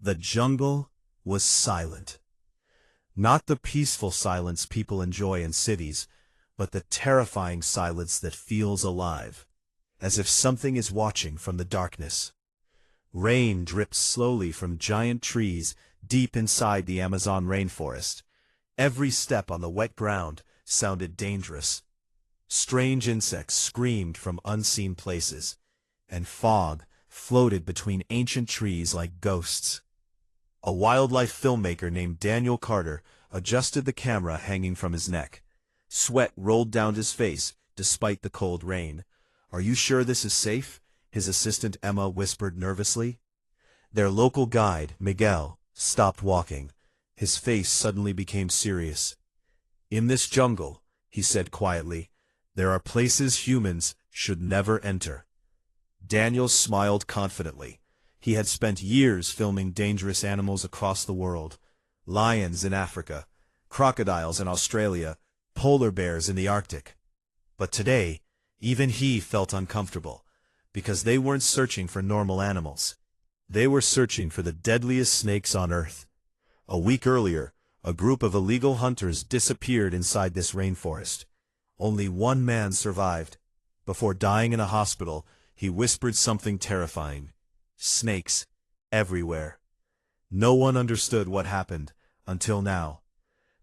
The jungle was silent. Not the peaceful silence people enjoy in cities, but the terrifying silence that feels alive, as if something is watching from the darkness. Rain dripped slowly from giant trees deep inside the Amazon rainforest. Every step on the wet ground sounded dangerous. Strange insects screamed from unseen places, and fog floated between ancient trees like ghosts. A wildlife filmmaker named Daniel Carter adjusted the camera hanging from his neck. Sweat rolled down his face despite the cold rain. "Are you sure this is safe?" his assistant Emma whispered nervously. Their local guide, Miguel, stopped walking. His face suddenly became serious. "In this jungle," he said quietly, "there are places humans should never enter." Daniel smiled confidently. He had spent years filming dangerous animals across the world. Lions in Africa, crocodiles in Australia, polar bears in the Arctic. But today, even he felt uncomfortable, because they weren't searching for normal animals. They were searching for the deadliest snakes on Earth. A week earlier, a group of illegal hunters disappeared inside this rainforest. Only one man survived. Before dying in a hospital, he whispered something terrifying. Snakes everywhere. No one understood what happened until now.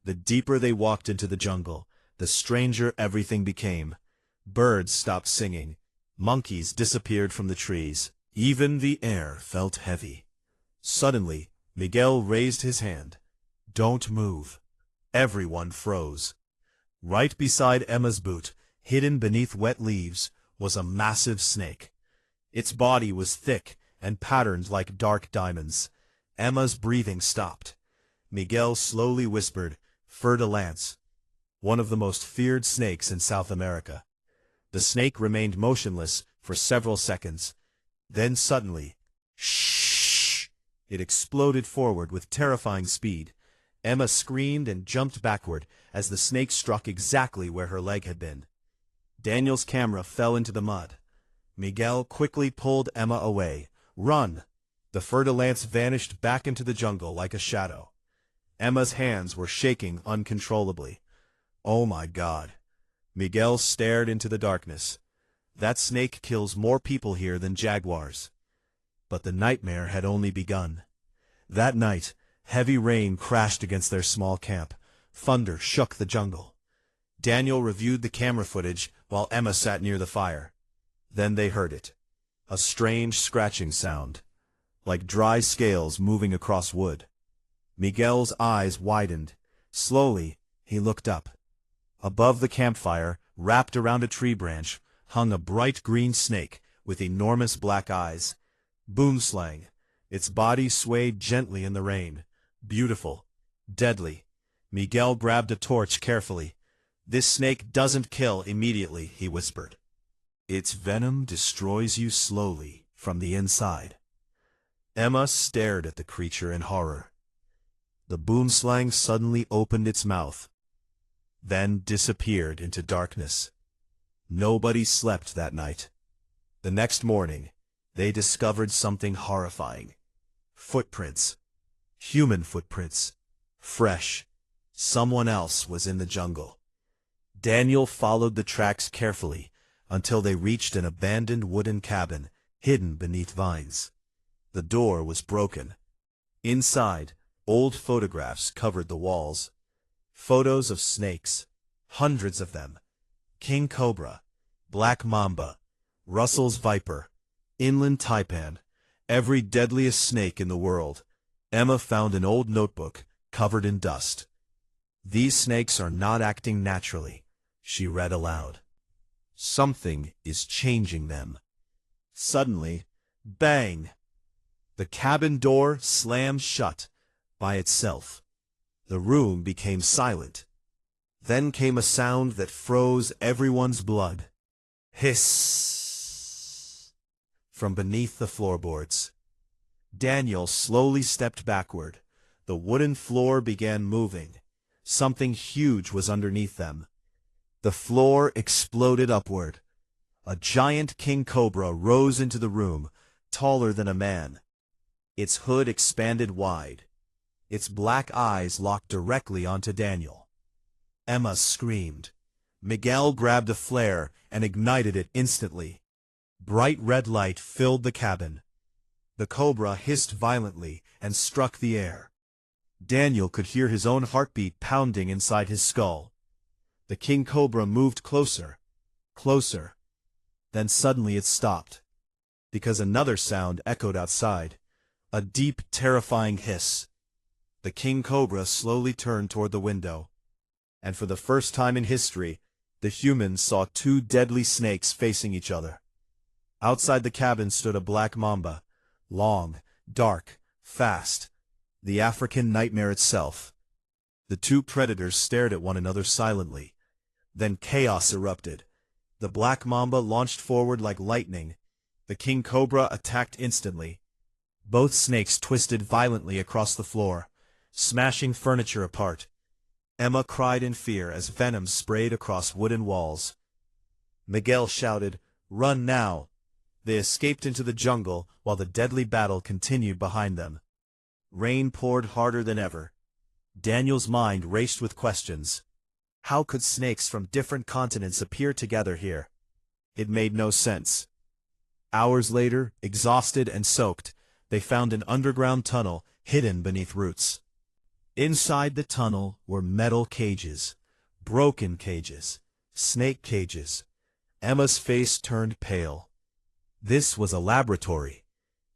The deeper they walked into the jungle, the stranger everything became. Birds stopped singing. Monkeys disappeared from the trees. Even the air felt heavy. Suddenly, Miguel raised his hand. "Don't move." Everyone froze. Right beside Emma's boot, hidden beneath wet leaves, was a massive snake. Its body was thick and patterned like dark diamonds. Emma's breathing stopped. Miguel slowly whispered, "Fer-de-lance," one of the most feared snakes in South America. The snake remained motionless for several seconds. Then suddenly, shh! It exploded forward with terrifying speed. Emma screamed and jumped backward as the snake struck exactly where her leg had been. Daniel's camera fell into the mud. Miguel quickly pulled Emma away. "Run!" The fer-de-lance vanished back into the jungle like a shadow. Emma's hands were shaking uncontrollably. "Oh my God!" Miguel stared into the darkness. "That snake kills more people here than jaguars." But the nightmare had only begun. That night, heavy rain crashed against their small camp. Thunder shook the jungle. Daniel reviewed the camera footage while Emma sat near the fire. Then they heard it. A strange scratching sound, like dry scales moving across wood. Miguel's eyes widened. Slowly, he looked up. Above the campfire, wrapped around a tree branch, hung a bright green snake with enormous black eyes. Boomslang. Its body swayed gently in the rain. Beautiful. Deadly. Miguel grabbed a torch carefully. "This snake doesn't kill immediately," he whispered. "Its venom destroys you slowly from the inside." Emma stared at the creature in horror. The boomslang suddenly opened its mouth, then disappeared into darkness. Nobody slept that night. The next morning, they discovered something horrifying. Footprints. Human footprints. Fresh. Someone else was in the jungle. Daniel followed the tracks carefully until they reached an abandoned wooden cabin hidden beneath vines. The door was broken. Inside, old photographs covered the walls. Photos of snakes. Hundreds of them. King cobra, black mamba, Russell's viper, inland taipan, every deadliest snake in the world. Emma found an old notebook covered in dust. "These snakes are not acting naturally," she read aloud. "Something is changing them." Suddenly, bang! The cabin door slammed shut by itself. The room became silent. Then came a sound that froze everyone's blood. Hiss! From beneath the floorboards. Daniel slowly stepped backward. The wooden floor began moving. Something huge was underneath them. The floor exploded upward. A giant king cobra rose into the room, taller than a man. Its hood expanded wide. Its black eyes locked directly onto Daniel. Emma screamed. Miguel grabbed a flare and ignited it instantly. Bright red light filled the cabin. The cobra hissed violently and struck the air. Daniel could hear his own heartbeat pounding inside his skull. The king cobra moved closer, closer. Then suddenly it stopped, because another sound echoed outside, a deep, terrifying hiss. The king cobra slowly turned toward the window, and for the first time in history, the humans saw two deadly snakes facing each other. Outside the cabin stood a black mamba, long, dark, fast, the African nightmare itself. The two predators stared at one another silently. Then chaos erupted. The black mamba launched forward like lightning. The king cobra attacked instantly. Both snakes twisted violently across the floor, smashing furniture apart. Emma cried in fear as venom sprayed across wooden walls. Miguel shouted, "Run now!" They escaped into the jungle while the deadly battle continued behind them. Rain poured harder than ever. Daniel's mind raced with questions. How could snakes from different continents appear together here? It made no sense. Hours later, exhausted and soaked, they found an underground tunnel hidden beneath roots. Inside the tunnel were metal cages, broken cages, snake cages. Emma's face turned pale. This was a laboratory.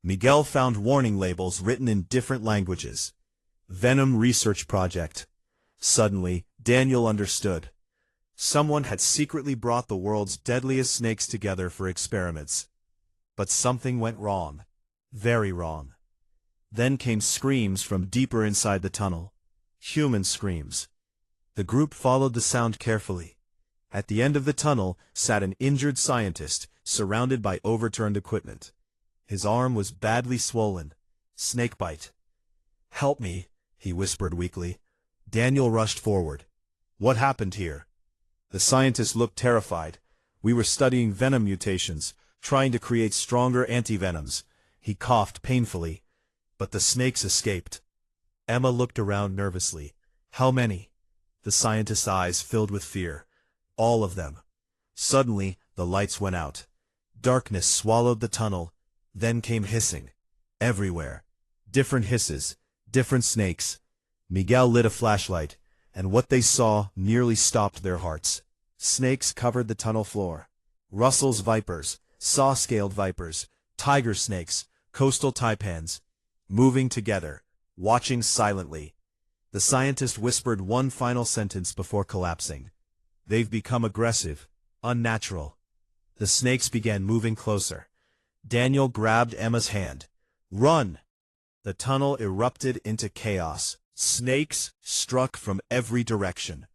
Miguel found warning labels written in different languages. Venom Research Project. Suddenly, Daniel understood. Someone had secretly brought the world's deadliest snakes together for experiments. But something went wrong. Very wrong. Then came screams from deeper inside the tunnel. Human screams. The group followed the sound carefully. At the end of the tunnel sat an injured scientist, surrounded by overturned equipment. His arm was badly swollen. Snakebite. "Help me," he whispered weakly. Daniel rushed forward. "What happened here?" The scientist looked terrified. "We were studying venom mutations, trying to create stronger antivenoms." He coughed painfully. "But the snakes escaped." Emma looked around nervously. "How many?" The scientist's eyes filled with fear. "All of them." Suddenly, the lights went out. Darkness swallowed the tunnel. Then came hissing. Everywhere. Different hisses. Different snakes. Miguel lit a flashlight, and what they saw nearly stopped their hearts. Snakes covered the tunnel floor. Russell's vipers, saw-scaled vipers, tiger snakes, coastal taipans, moving together, watching silently. The scientist whispered one final sentence before collapsing. "They've become aggressive, unnatural." The snakes began moving closer. Daniel grabbed Emma's hand. "Run!" The tunnel erupted into chaos. Snakes struck from every direction.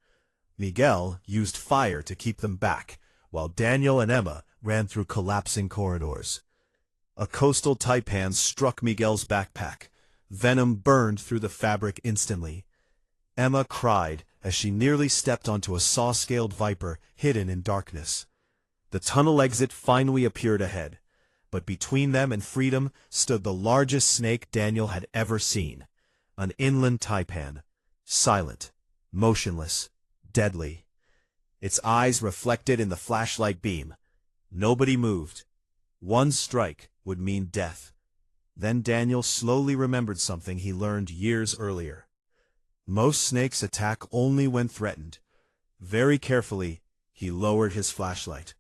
Miguel used fire to keep them back, while Daniel and Emma ran through collapsing corridors. A coastal taipan struck Miguel's backpack. Venom burned through the fabric instantly. Emma cried as she nearly stepped onto a saw-scaled viper hidden in darkness. The tunnel exit finally appeared ahead, but between them and freedom stood the largest snake Daniel had ever seen. An inland taipan, silent, motionless, deadly. Its eyes reflected in the flashlight beam. Nobody moved. One strike would mean death. Then Daniel slowly remembered something he learned years earlier. Most snakes attack only when threatened. Very carefully, he lowered his flashlight.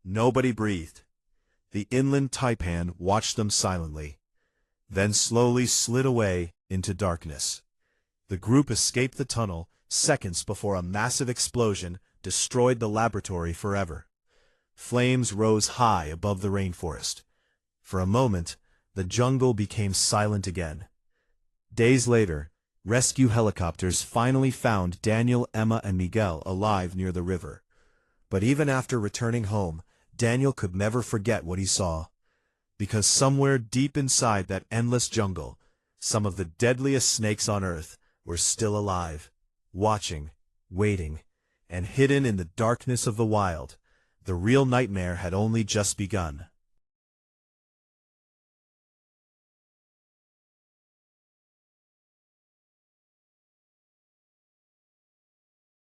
Nobody breathed. The inland taipan watched them silently, then slowly slid away into darkness. The group escaped the tunnel seconds before a massive explosion destroyed the laboratory forever. Flames rose high above the rainforest. For a moment, the jungle became silent again. Days later, rescue helicopters finally found Daniel, Emma, and Miguel alive near the river. But even after returning home, Daniel could never forget what he saw. Because somewhere deep inside that endless jungle, some of the deadliest snakes on Earth were still alive, watching, waiting, and hidden in the darkness of the wild. The real nightmare had only just begun.